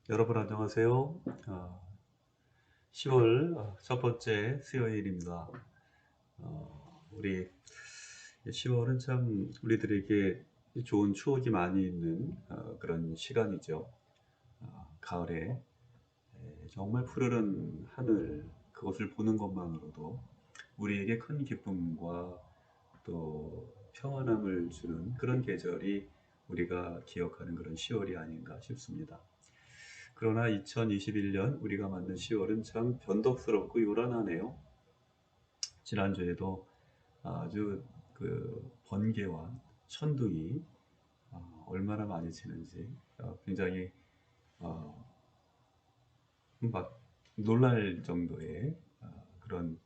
여러분 안녕하세요. 10월 첫 번째 수요일입니다. 우리 10월은 참 우리들에게 좋은 추억이 많이 있는 그런 시간이죠. 가을에 정말 푸르른 하늘, 그것을 보는 것만으로도 우리에게 큰 기쁨과 또 평안함을 주는 그런 계절이 우리가 기억하는 그런 10월이 아닌가 싶습니다. 그러나 2021년 우리가 맞는 10월은 참 변덕스럽고 요란하네요. 지난주에도 아주 그 번개와 천둥이 얼마나 많이 치는지 굉장히 어, 막 놀랄 정도의 그런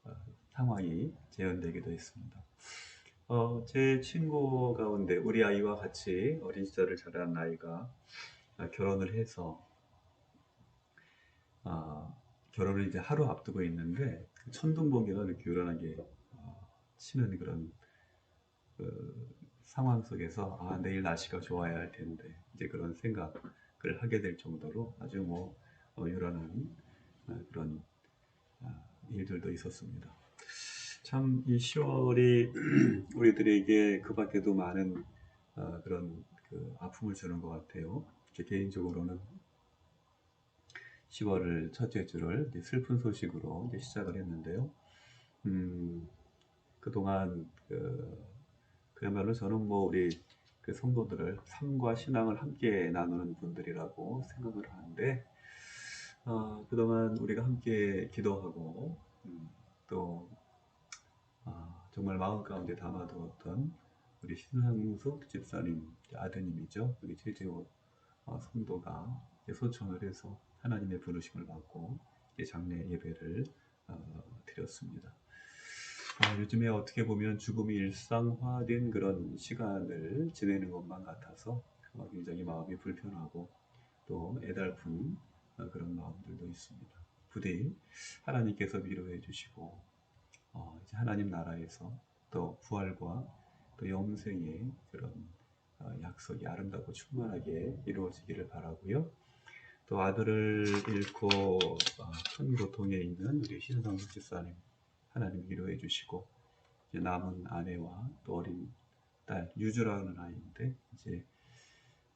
어, 상황이 재현되기도 했습니다. 제 친구 가운데 우리 아이와 같이 어린 시절을 자란 아이가 결혼을 해서 아, 결혼을 이제 하루 앞두고 있는데 천둥 번개가 이렇게 요란하게 치는 그런 그 상황 속에서 내일 날씨가 좋아야 할 텐데 이제 그런 생각을 하게 될 정도로 아주 요란한 그런 일들도 있었습니다. 참 이 10월이 우리들에게 그 밖에도 많은 그런 그 아픔을 주는 것 같아요. 제 개인적으로는 10월을 첫째 주를 이제 슬픈 소식으로 이제 시작을 했는데요. 음, 그동안 그야말로 저는 우리 그 성도들을 삶과 신앙을 함께 나누는 분들이라고 생각을 하는데 그동안 우리가 함께 기도하고 또 정말 마음 가운데 담아두었던 우리 신상숙 집사님 아드님이죠. 우리 최재호 성도가 소천을 해서 하나님의 부르심을 받고 장례 예배를 드렸습니다. 요즘에 어떻게 보면 죽음이 일상화된 그런 시간을 지내는 것만 같아서 굉장히 마음이 불편하고 또 애달픈 그런 마음들도 있습니다. 부디 하나님께서 위로해 주시고 이제 하나님 나라에서 또 부활과 또 영생의 그런 약속이 아름답고 충만하게 이루어지기를 바라고요. 또 아들을 잃고 큰 고통에 있는 우리 신성숙 집사님 하나님 위로해 주시고 이제 남은 아내와 또 어린 딸 유주라는 아이인데 이제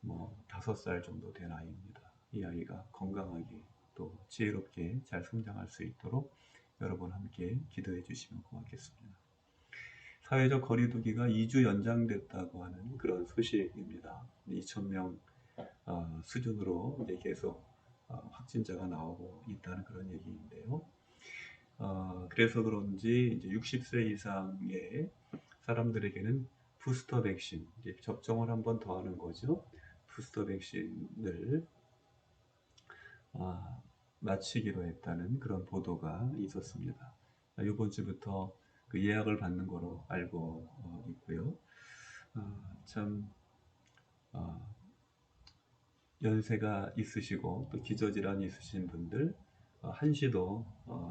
5살 정도 된 아이입니다. 이 아이가 건강하게 또 지혜롭게 잘 성장할 수 있도록 여러분 함께 기도해 주시면 고맙겠습니다. 사회적 거리두기가 2주 연장됐다고 하는 그런 소식입니다. 2,000명 수준으로 이제 계속 확진자가 나오고 있다는 그런 얘기인데요. 그래서 그런지 이제 60세 이상의 사람들에게는 부스터 백신, 이제 접종을 한 번 더 하는 거죠. 부스터 백신을 마치기로 했다는 그런 보도가 있었습니다. 이번 주부터 그 예약을 받는 거로 알고 있고요. 참 연세가 있으시고 또 기저질환이 있으신 분들 한시도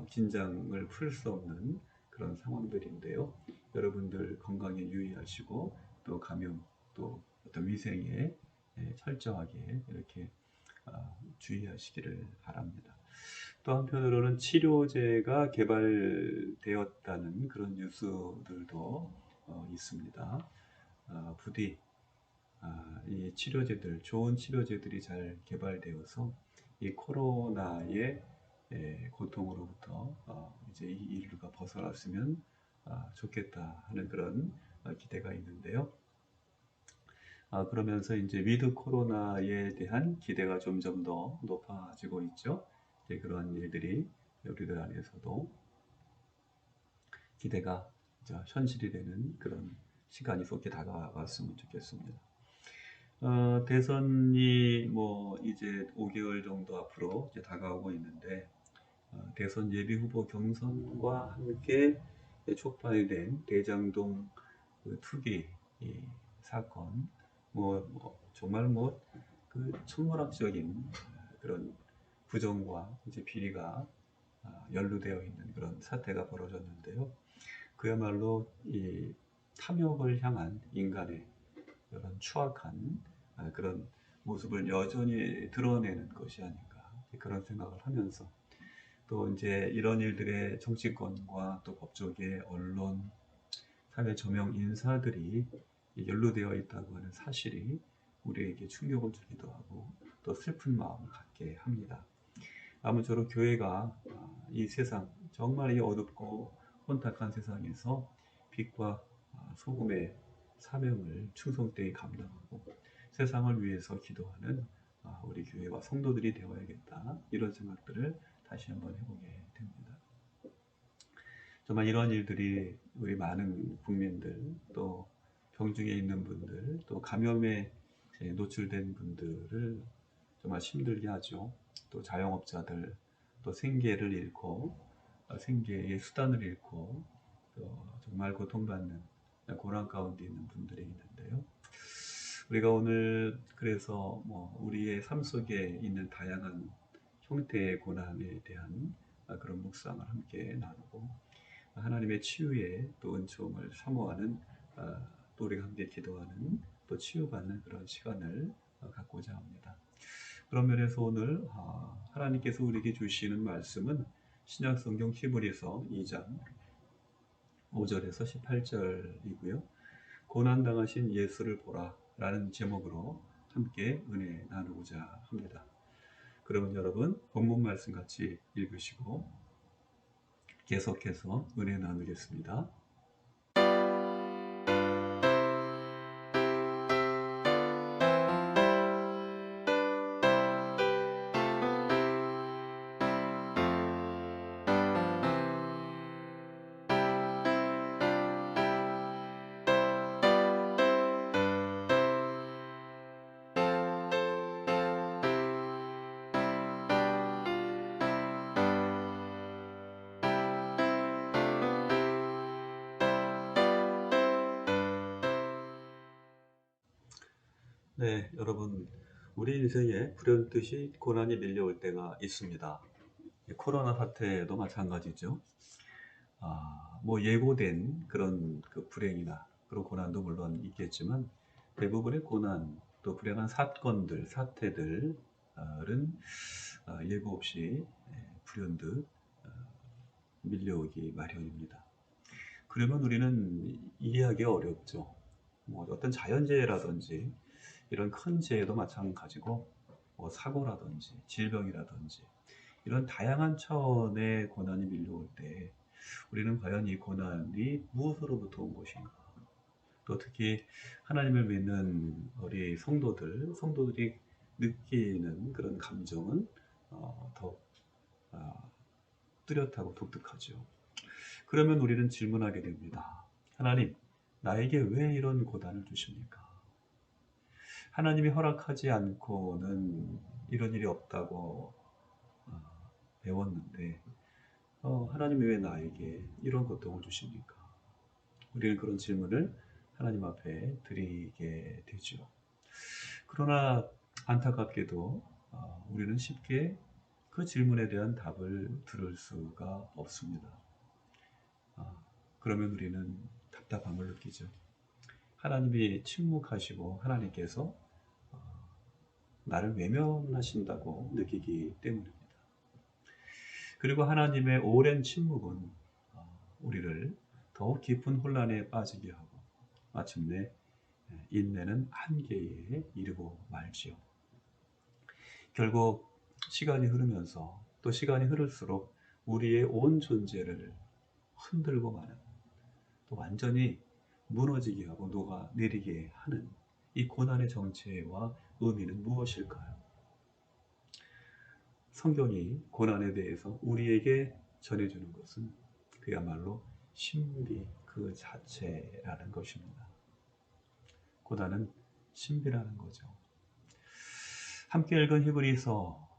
긴장을 풀 수 없는 그런 상황들인데요. 여러분들 건강에 유의하시고 또 감염 또 어떤 위생에 철저하게 이렇게 주의하시기를 바랍니다. 또 한편으로는 치료제가 개발되었다는 그런 뉴스들도 있습니다. 부디 이 치료제들, 좋은 치료제들이 잘 개발되어서 이 코로나의 고통으로부터 이제 이 인류가 벗어났으면 좋겠다 하는 그런 기대가 있는데요. 그러면서 이제 위드 코로나에 대한 기대가 점점 더 높아지고 있죠. 이제 그런 일들이 우리들 안에서도 기대가 현실이 되는 그런 시간이 속히 다가왔으면 좋겠습니다. 대선이 이제 5개월 정도 앞으로 이제 다가오고 있는데 대선 예비 후보 경선과 함께 촉발된 대장동 그 투기 사건 정말 그 천문학적인 그런 부정과 이제 비리가 연루되어 있는 그런 사태가 벌어졌는데요. 그야말로 이 탐욕을 향한 인간의 그런 추악한 그런 모습을 여전히 드러내는 것이 아닌가 그런 생각을 하면서 또 이제 이런 일들의 정치권과 또 법조계, 언론, 사회 저명 인사들이 연루되어 있다고 하는 사실이 우리에게 충격을 주기도 하고 또 슬픈 마음을 갖게 합니다. 아무쪼록 교회가 이 세상 정말 이 어둡고 혼탁한 세상에서 빛과 소금의 사명을 충성되이 감당하고 세상을 위해서 기도하는 우리 교회와 성도들이 되어야겠다 이런 생각들을 다시 한번 해보게 됩니다. 정말 이런 일들이 우리 많은 국민들 또 병중에 있는 분들 또 감염에 노출된 분들을 정말 힘들게 하죠. 또 자영업자들 또 생계를 잃고 생계의 수단을 잃고 또 정말 고통받는 고난 가운데 있는 분들이 있는데요. 우리가 오늘 그래서 우리의 삶 속에 있는 다양한 형태의 고난에 대한 그런 묵상을 함께 나누고 하나님의 치유의 또 은총을 사모하는 또 우리가 함께 기도하는 또 치유받는 그런 시간을 갖고자 합니다. 그런 면에서 오늘 하나님께서 우리에게 주시는 말씀은 신약성경 히브리서 2장 5절에서 18절이고요. 고난당하신 예수를 보라 라는 제목으로 함께 은혜 나누고자 합니다. 그러면 여러분 본문 말씀 같이 읽으시고 계속해서 은혜 나누겠습니다. 네, 여러분 우리 인생에 불현듯이 고난이 밀려올 때가 있습니다. 코로나 사태도 마찬가지죠. 예고된 그런 그 불행이나 그런 고난도 물론 있겠지만 대부분의 고난 또 불행한 사건들, 사태들은 예고 없이 불현듯 밀려오기 마련입니다. 그러면 우리는 이해하기 어렵죠. 어떤 자연재해라든지 이런 큰 재해도 마찬가지고 사고라든지 질병이라든지 이런 다양한 차원의 고난이 밀려올 때 우리는 과연 이 고난이 무엇으로부터 온 것인가? 또 특히 하나님을 믿는 우리 성도들이 느끼는 그런 감정은 더 뚜렷하고 독특하죠. 그러면 우리는 질문하게 됩니다. 하나님, 나에게 왜 이런 고난을 주십니까? 하나님이 허락하지 않고는 이런 일이 없다고 배웠는데 하나님이 왜 나에게 이런 고통을 주십니까? 우리는 그런 질문을 하나님 앞에 드리게 되죠. 그러나 안타깝게도 우리는 쉽게 그 질문에 대한 답을 들을 수가 없습니다. 그러면 우리는 답답함을 느끼죠. 하나님이 침묵하시고 하나님께서 나를 외면하신다고 느끼기 때문입니다. 그리고 하나님의 오랜 침묵은 우리를 더욱 깊은 혼란에 빠지게 하고 마침내 인내는 한계에 이르고 말지요. 결국 시간이 흐르면서 또 시간이 흐를수록 우리의 온 존재를 흔들고 마는 또 완전히 무너지게 하고 녹아내리게 하는 이 고난의 정체와 의미는 무엇일까요? 성경이 고난에 대해서 우리에게 전해주는 것은 그야말로 신비 그 자체라는 것입니다. 고난은 신비라는 거죠. 함께 읽은 히브리서,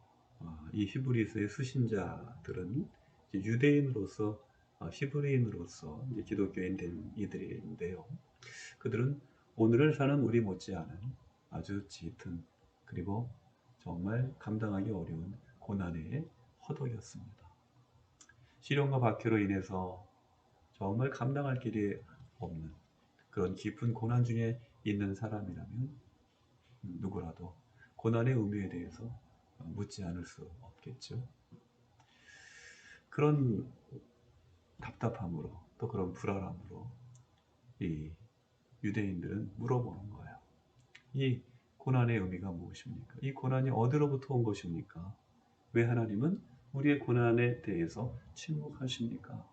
이 히브리서의 수신자들은 유대인으로서 히브리인으로서 기독교인 된 이들인데요. 그들은 오늘을 사는 우리 못지않은 아주 짙은 그리고 정말 감당하기 어려운 고난에 허덕였습니다. 시련과 박해로 인해서 정말 감당할 길이 없는 그런 깊은 고난 중에 있는 사람이라면 누구라도 고난의 의미에 대해서 묻지 않을 수 없겠죠. 그런 답답함으로 또 그런 불안함으로 이 유대인들은 물어보는 거예요. 이 고난의 의미가 무엇입니까? 이 고난이 어디로부터 온 것입니까? 왜 하나님은 우리의 고난에 대해서 침묵하십니까?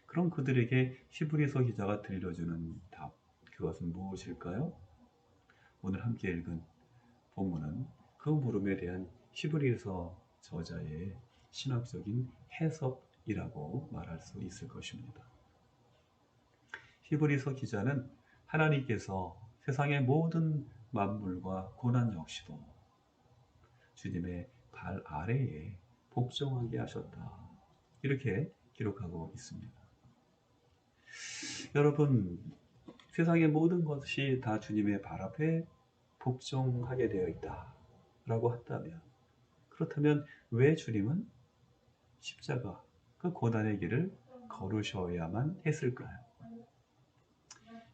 그럼 그들에게 히브리서 기자가 들려주는 답, 그것은 무엇일까요? 오늘 함께 읽은 본문은 그 물음에 대한 히브리서 저자의 신학적인 해석이라고 말할 수 있을 것입니다. 히브리서 기자는 하나님께서 세상의 모든 만물과 고난 역시도 주님의 발 아래에 복종하게 하셨다. 이렇게 기록하고 있습니다. 여러분, 세상의 모든 것이 다 주님의 발 앞에 복종하게 되어 있다 라고 한다면, 그렇다면 왜 주님은 십자가, 그 고난의 길을 걸으셔야만 했을까요?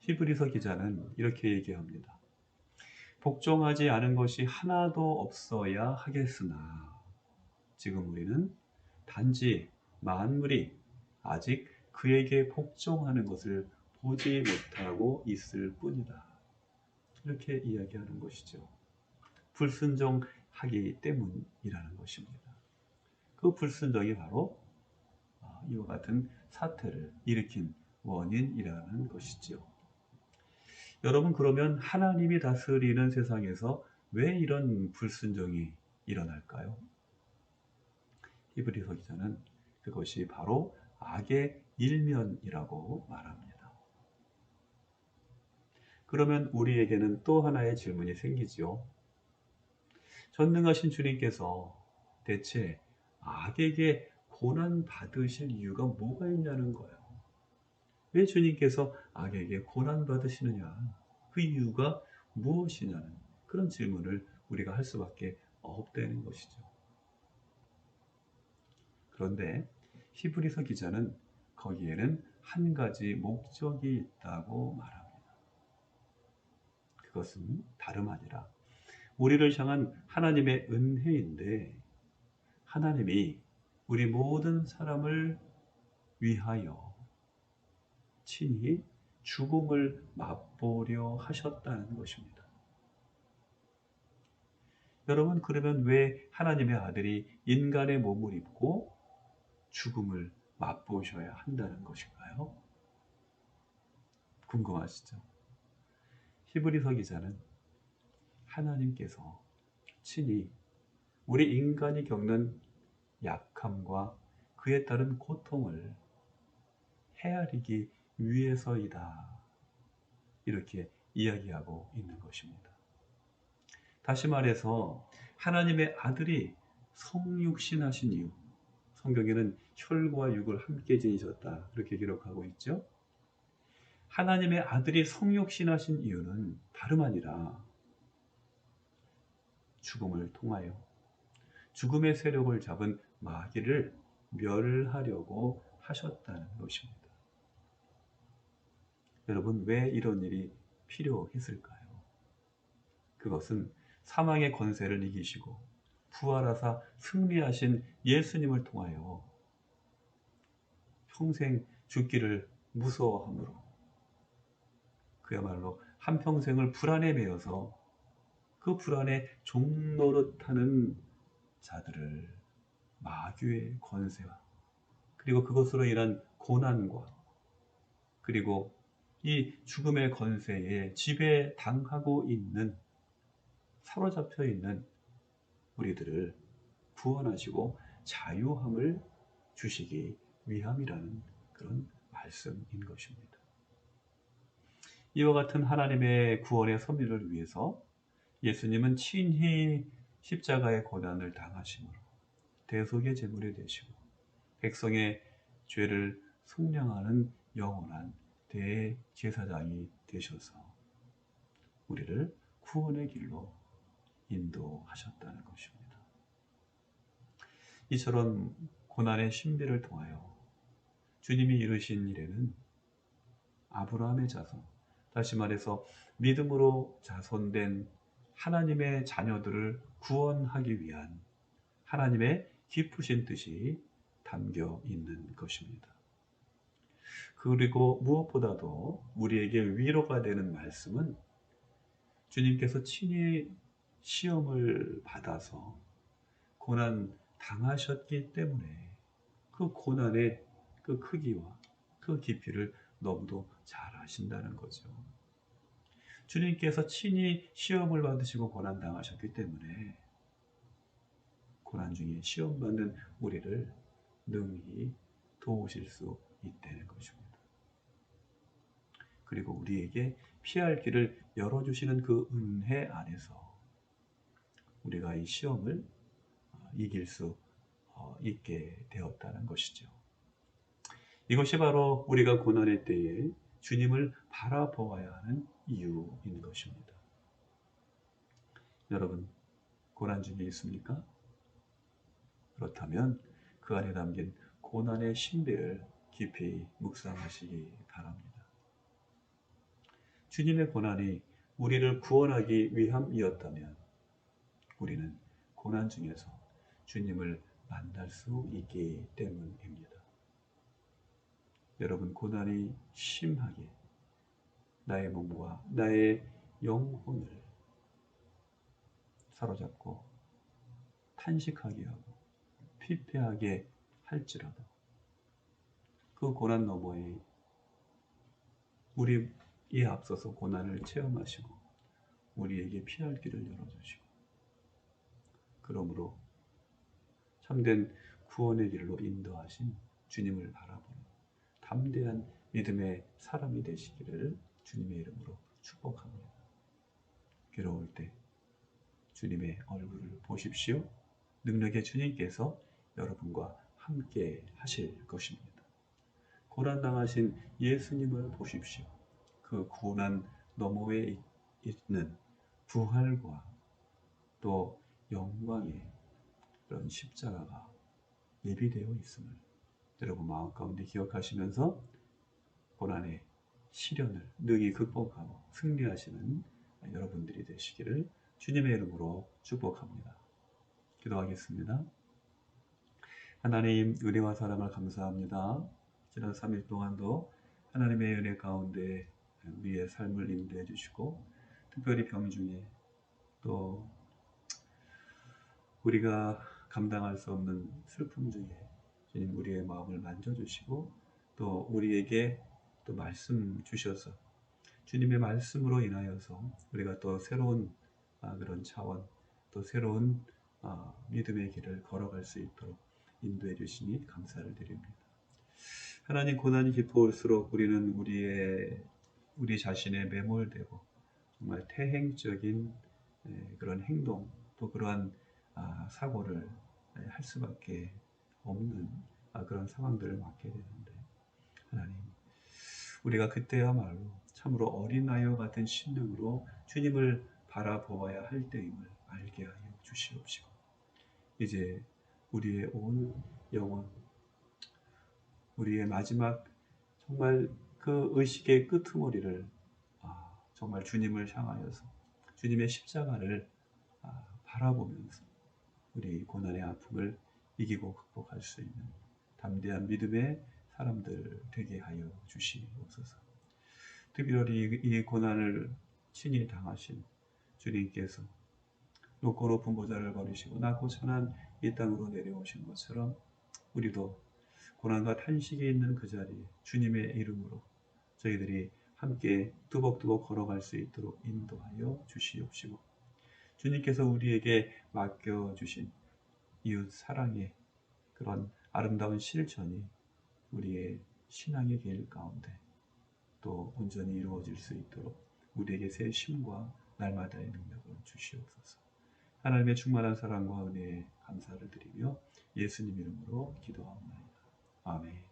히브리서 기자는 이렇게 얘기합니다. 복종하지 않은 것이 하나도 없어야 하겠으나 지금 우리는 단지 만물이 아직 그에게 복종하는 것을 보지 못하고 있을 뿐이다. 이렇게 이야기하는 것이죠. 불순종하기 때문이라는 것입니다. 그 불순종이 바로 이와 같은 사태를 일으킨 원인이라는 것이지요. 여러분, 그러면 하나님이 다스리는 세상에서 왜 이런 불순종이 일어날까요? 히브리서 기자는 그것이 바로 악의 일면이라고 말합니다. 그러면 우리에게는 또 하나의 질문이 생기지요. 전능하신 주님께서 대체 악에게 고난 받으실 이유가 뭐가 있냐는 거예요. 왜 주님께서 악에게 고난 받으시느냐? 그 이유가 무엇이냐는 그런 질문을 우리가 할 수밖에 없다는 것이죠. 그런데 히브리서 기자는 거기에는 한 가지 목적이 있다고 말합니다. 그것은 다름 아니라 우리를 향한 하나님의 은혜인데, 하나님이 우리 모든 사람을 위하여 친히 죽음을 맛보려 하셨다는 것입니다. 여러분, 그러면 왜 하나님의 아들이 인간의 몸을 입고 죽음을 맛보셔야 한다는 것인가요? 궁금하시죠? 히브리서 기자는 하나님께서 친히 우리 인간이 겪는 약함과 그에 따른 고통을 헤아리기 위해서이다. 이렇게 이야기하고 있는 것입니다. 다시 말해서 하나님의 아들이 성육신하신 이유, 성경에는 혈과 육을 함께 지니셨다 이렇게 기록하고 있죠. 하나님의 아들이 성육신하신 이유는 다름 아니라 죽음을 통하여 죽음의 세력을 잡은 마귀를 멸하려고 하셨다는 것입니다. 여러분, 왜 이런 일이 필요했을까요? 그것은 사망의 권세를 이기시고 부활하사 승리하신 예수님을 통하여 평생 죽기를 무서워함으로 그야말로 한평생을 불안에 매여서 그 불안의 종노릇하는 자들을 마귀의 권세와 그리고 그것으로 인한 고난과 그리고 이 죽음의 권세에 지배당하고 있는, 사로잡혀 있는 우리들을 구원하시고 자유함을 주시기 위함이라는 그런 말씀인 것입니다. 이와 같은 하나님의 구원의 섭리를 위해서 예수님은 친히 십자가의 고난을 당하심으로 대속의 제물이 되시고 백성의 죄를 속량하는 영원한 대제사장이 되셔서 우리를 구원의 길로 인도하셨다는 것입니다. 이처럼 고난의 신비를 통하여 주님이 이루신 일에는 아브라함의 자손, 다시 말해서 믿음으로 자손된 하나님의 자녀들을 구원하기 위한 하나님의 깊으신 뜻이 담겨 있는 것입니다. 그리고 무엇보다도 우리에게 위로가 되는 말씀은 주님께서 친히 시험을 받아서 고난 당하셨기 때문에 그 고난의 그 크기와 그 깊이를 너무도 잘 아신다는 거죠. 주님께서 친히 시험을 받으시고 고난 당하셨기 때문에 고난 중에 시험 받는 우리를 능히 도우실 수 있다는 것입니다. 그리고 우리에게 피할 길을 열어주시는 그 은혜 안에서 우리가 이 시험을 이길 수 있게 되었다는 것이죠. 이것이 바로 우리가 고난의 때에 주님을 바라보아야 하는 이유인 것입니다. 여러분, 고난 중에 있습니까? 그렇다면 그 안에 담긴 고난의 신비를 깊이 묵상하시기 바랍니다. 주님의 고난이 우리를 구원하기 위함이었다면 우리는 고난 중에서 주님을 만날 수 있기 때문입니다. 여러분, 고난이 심하게 나의 몸과 나의 영혼을 사로잡고 탄식하게 하고 피폐하게 할지라도 그 고난 너머에 우리에 앞서서 고난을 체험하시고 우리에게 피할 길을 열어주시고 그러므로 참된 구원의 길로 인도하신 주님을 바라보는 담대한 믿음의 사람이 되시기를 주님의 이름으로 축복합니다. 괴로울 때 주님의 얼굴을 보십시오. 능력의 주님께서 여러분과 함께 하실 것입니다. 고난당하신 예수님을 보십시오. 그 고난 너머에 있는 부활과 또 영광의 그런 십자가가 예비되어 있음을 여러분 마음 가운데 기억하시면서 고난의 시련을 능히 극복하고 승리하시는 여러분들이 되시기를 주님의 이름으로 축복합니다. 기도하겠습니다. 하나님, 은혜와 사랑을 감사합니다. 지난 3일 동안도 하나님의 은혜 가운데 우리의 삶을 인도해 주시고 특별히 병중에 또 우리가 감당할 수 없는 슬픔 중에 주님 우리의 마음을 만져주시고 또 우리에게 또 말씀 주셔서 주님의 말씀으로 인하여서 우리가 또 새로운 그런 차원 또 새로운 믿음의 길을 걸어갈 수 있도록 인도해 주시니 감사를 드립니다. 하나님, 고난이 깊어올수록 우리는 우리 자신에 매몰되고 정말 태행적인 그런 행동 또 그러한 사고를 할 수밖에 없는 그런 상황들을 맞게 되는데 하나님, 우리가 그때야말로 참으로 어린아이와 같은 심령으로 주님을 바라보아야 할 때임을 알게 하여 주시옵시고 이제 우리의 온 영혼 우리의 마지막 정말 그 의식의 끄트머리를 정말 주님을 향하여서 주님의 십자가를 바라보면서 우리 고난의 아픔을 이기고 극복할 수 있는 담대한 믿음의 사람들 되게 하여 주시옵소서. 특별히 이 고난을 친히 당하신 주님께서 높고 높은 보좌를 버리시고 낮고 천한 이 땅으로 내려오신 것처럼 우리도 고난과 탄식이 있는 그 자리에 주님의 이름으로 저희들이 함께 뚜벅뚜벅 걸어갈 수 있도록 인도하여 주시옵시고 주님께서 우리에게 맡겨주신 이웃 사랑의 그런 아름다운 실천이 우리의 신앙의 길 가운데 또 온전히 이루어질 수 있도록 우리에게 새 힘과 날마다의 능력을 주시옵소서. 하나님의 충만한 사랑과 은혜에 감사를 드리며 예수님 이름으로 기도하옵나이다. 아멘.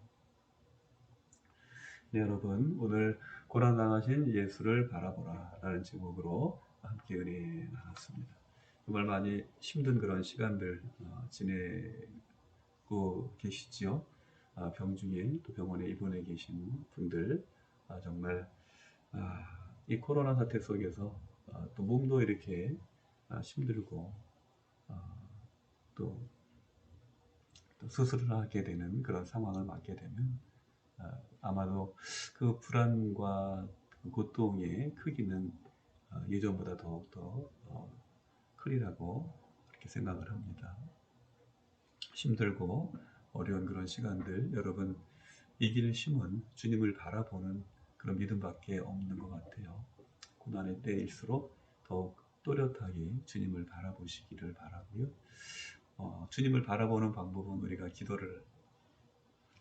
네, 여러분, 오늘 고난당하신 예수를 바라보라 라는 제목으로 함께 은혜 나눴습니다. 정말 많이 힘든 그런 시간들 지내고 계시지요. 병중에 또 병원에 입원해 계신 분들 정말 이 코로나 사태 속에서 또 몸도 이렇게 힘들고 또 수술을 하게 되는 그런 상황을 맞게 되면 아마도 그 불안과 그 고통의 크기는 예전보다 더욱더 크리라고 그렇게 생각을 합니다. 힘들고 어려운 그런 시간들, 여러분 이길 힘은 주님을 바라보는 그런 믿음밖에 없는 것 같아요. 고난의 때일수록 더욱 또렷하게 주님을 바라보시기를 바라고요. 주님을 바라보는 방법은 우리가 기도를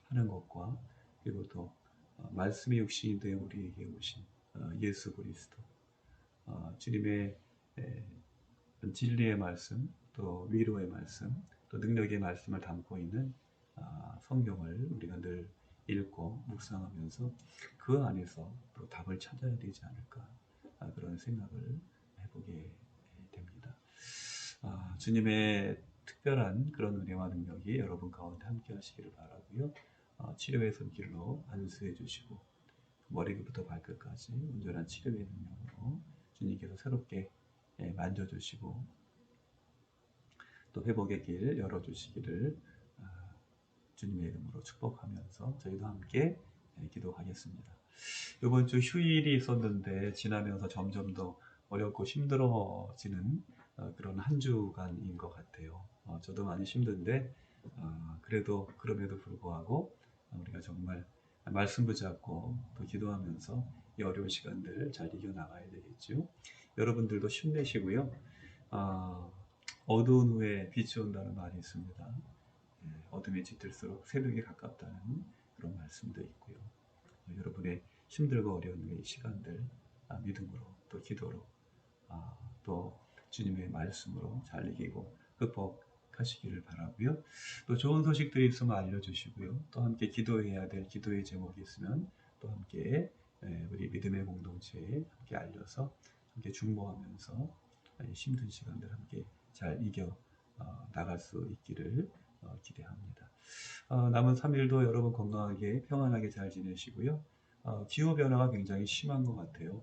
하는 것과, 그리고 또 말씀의 육신이 되어 우리에게 오신 예수 그리스도, 주님의 진리의 말씀, 또 위로의 말씀, 또 능력의 말씀을 담고 있는 성경을 우리가 늘 읽고 묵상하면서 그 안에서 또 답을 찾아야 되지 않을까, 그런 생각을 해보게 됩니다. 주님의 특별한 그런 은혜와 능력이 여러분 가운데 함께 하시기를 바라고요. 치료의 손길로 안수해 주시고 머리부터 발끝까지 온전한 치료의 능력으로 주님께서 새롭게 만져주시고 또 회복의 길 열어주시기를 주님의 이름으로 축복하면서 저희도 함께 기도하겠습니다. 이번 주 휴일이 있었는데 지나면서 점점 더 어렵고 힘들어지는 그런 한 주간인 것 같아요. 저도 많이 힘든데 그래도 그럼에도 불구하고 우리가 정말 말씀 붙잡고 또 기도하면서 이 어려운 시간들 잘 이겨나가야 되겠죠. 여러분들도 힘내시고요. 어두운 후에 빛이 온다는 말이 있습니다. 어둠이 짙을수록 새벽이 가깝다는 그런 말씀도 있고요. 여러분의 힘들고 어려운 이 시간들 믿음으로 또 기도로 또 주님의 말씀으로 잘 이기고 극복하시기를 바라고요. 또 좋은 소식들이 있으면 알려주시고요. 또 함께 기도해야 될 기도의 제목이 있으면 또 함께 우리 믿음의 공동체에 함께 알려서 함께 중보하면서 힘든 시간들 함께 잘 이겨 나갈 수 있기를 기대합니다. 남은 3일도 여러분 건강하게 평안하게 잘 지내시고요. 기후 변화가 굉장히 심한 것 같아요.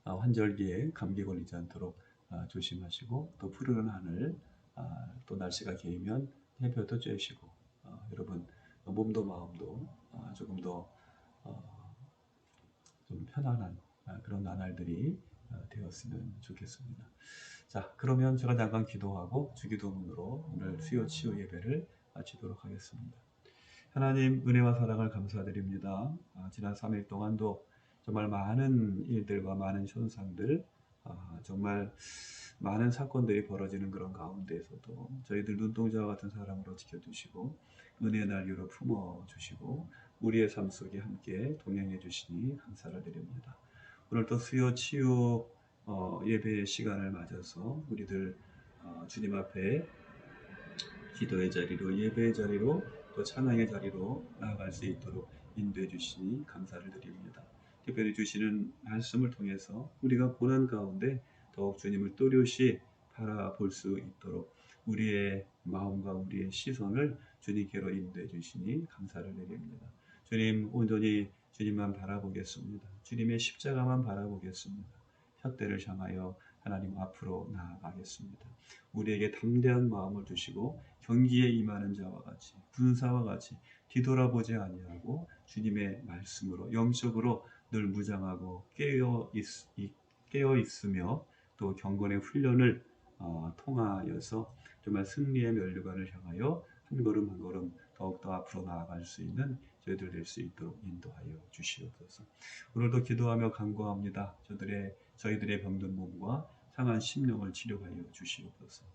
환절기에 감기 걸리지 않도록 조심하시고 또 푸르른 하늘, 또 날씨가 개이면 햇볕도 쬐시고 여러분 몸도 마음도 조금 더 좀 편안한 그런 나날들이 되었으면 좋겠습니다. 자, 그러면 제가 잠깐 기도하고 주기도문으로 오늘 수요 치유 예배를 마치도록 하겠습니다. 하나님 은혜와 사랑을 감사드립니다. 지난 3일 동안도 정말 많은 일들과 많은 현상들, 정말 많은 사건들이 벌어지는 그런 가운데에서도 저희들 눈동자와 같은 사랑으로 지켜주시고 은혜의 날개로 품어주시고 우리의 삶 속에 함께 동행해 주시니 감사를 드립니다. 오늘도 수요 치유 예배의 시간을 맞아서 우리들 주님 앞에 기도의 자리로, 예배의 자리로, 또 찬양의 자리로 나아갈 수 있도록 인도해 주시니 감사를 드립니다. 특별히 주시는 말씀을 통해서 우리가 고난 가운데 더욱 주님을 또렷이 바라볼 수 있도록 우리의 마음과 우리의 시선을 주님께로 인도해 주시니 감사를 드립니다. 주님, 온전히 주님만 바라보겠습니다. 주님의 십자가만 바라보겠습니다. 홧대를 향하여 하나님 앞으로 나아가겠습니다. 우리에게 담대한 마음을 주시고 경기에 임하는 자와 같이, 군사와 같이 뒤돌아보지 아니하고 주님의 말씀으로 영적으로 늘 무장하고 깨어 있으며 또 경건의 훈련을 통하여서 정말 승리의 면류관을 향하여 한 걸음 한 걸음 더욱더 앞으로 나아갈 수 있는 저희들 될 수 있도록 인도하여 주시옵소서. 오늘도 기도하며 간구합니다. 저희들의 병든 몸과 상한 심령을 치료하여 주시옵소서.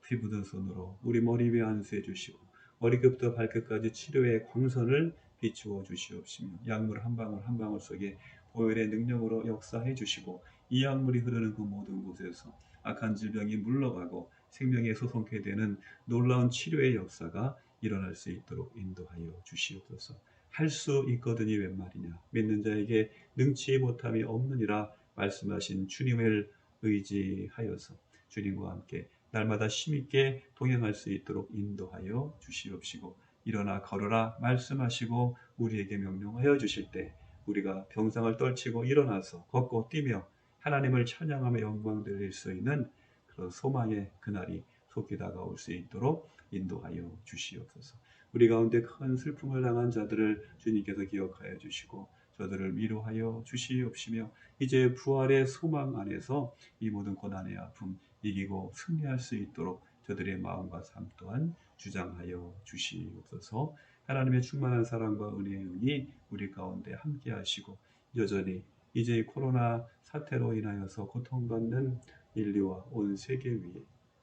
피 묻은 손으로 우리 머리 위에 안수해 주시고 머리끝부터 발끝까지 치료의 광선을 비추어 주시옵시며 약물 한 방울 한 방울 속에 보혈의 능력으로 역사해 주시고 이 약물이 흐르는 그 모든 곳에서 악한 질병이 물러가고 생명에 소송케 되는 놀라운 치료의 역사가 일어날 수 있도록 인도하여 주시옵소서. 할 수 있거든이 웬 말이냐, 믿는 자에게 능치 못함이 없느니라 말씀하신 주님을 의지하여서 주님과 함께 날마다 힘있게 동행할 수 있도록 인도하여 주시옵시고 일어나 걸어라 말씀하시고 우리에게 명령하여 주실 때 우리가 병상을 떨치고 일어나서 걷고 뛰며 하나님을 찬양하며 영광 드릴 수 있는 그런 소망의 그날이 속히 다가올 수 있도록 인도하여 주시옵소서. 우리 가운데 큰 슬픔을 당한 자들을 주님께서 기억하여 주시고 저들을 위로하여 주시옵시며 이제 부활의 소망 안에서 이 모든 고난의 아픔 이기고 승리할 수 있도록 저들의 마음과 삶 또한 주장하여 주시옵소서. 하나님의 충만한 사랑과 은혜의 은이 우리 가운데 함께 하시고 여전히 이제 코로나 사태로 인하여서 고통받는 인류와 온 세계 위에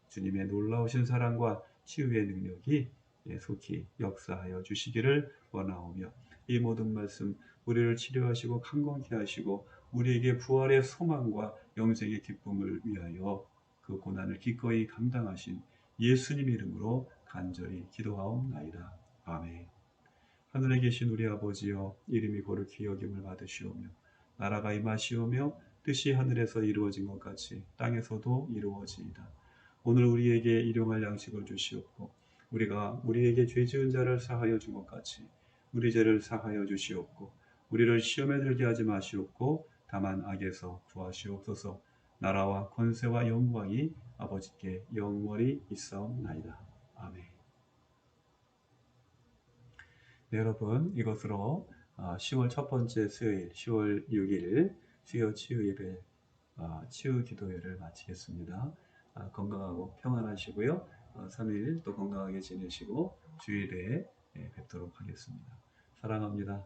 주님의 놀라우신 사랑과 치유의 능력이 속히 역사하여 주시기를 원하오며 이 모든 말씀 우리를 치료하시고 강건케 하시고 우리에게 부활의 소망과 영생의 기쁨을 위하여 그 고난을 기꺼이 감당하신 예수님 이름으로 간절히 기도하옵나이다. 아멘. 하늘에 계신 우리 아버지여 이름이 거룩히 여김을 받으시오며 나라가 임하시오며 뜻이 하늘에서 이루어진 것 같이 땅에서도 이루어지이다. 오늘 우리에게 일용할 양식을 주시옵고 우리가 우리에게 죄 지은 자를 사하여 준 것 같이 우리 죄를 사하여 주시옵고 우리를 시험에 들게 하지 마시옵고 다만 악에서 구하시옵소서. 나라와 권세와 영광이 아버지께 영원히 있사옵나이다. 아멘. 네, 여러분 이것으로 10월 첫 번째 수요일 10월 6일 수요 치유 예배 치유 기도회를 마치겠습니다. 건강하고 평안하시고요. 3일 또 건강하게 지내시고 주일에 뵙도록 하겠습니다. 사랑합니다.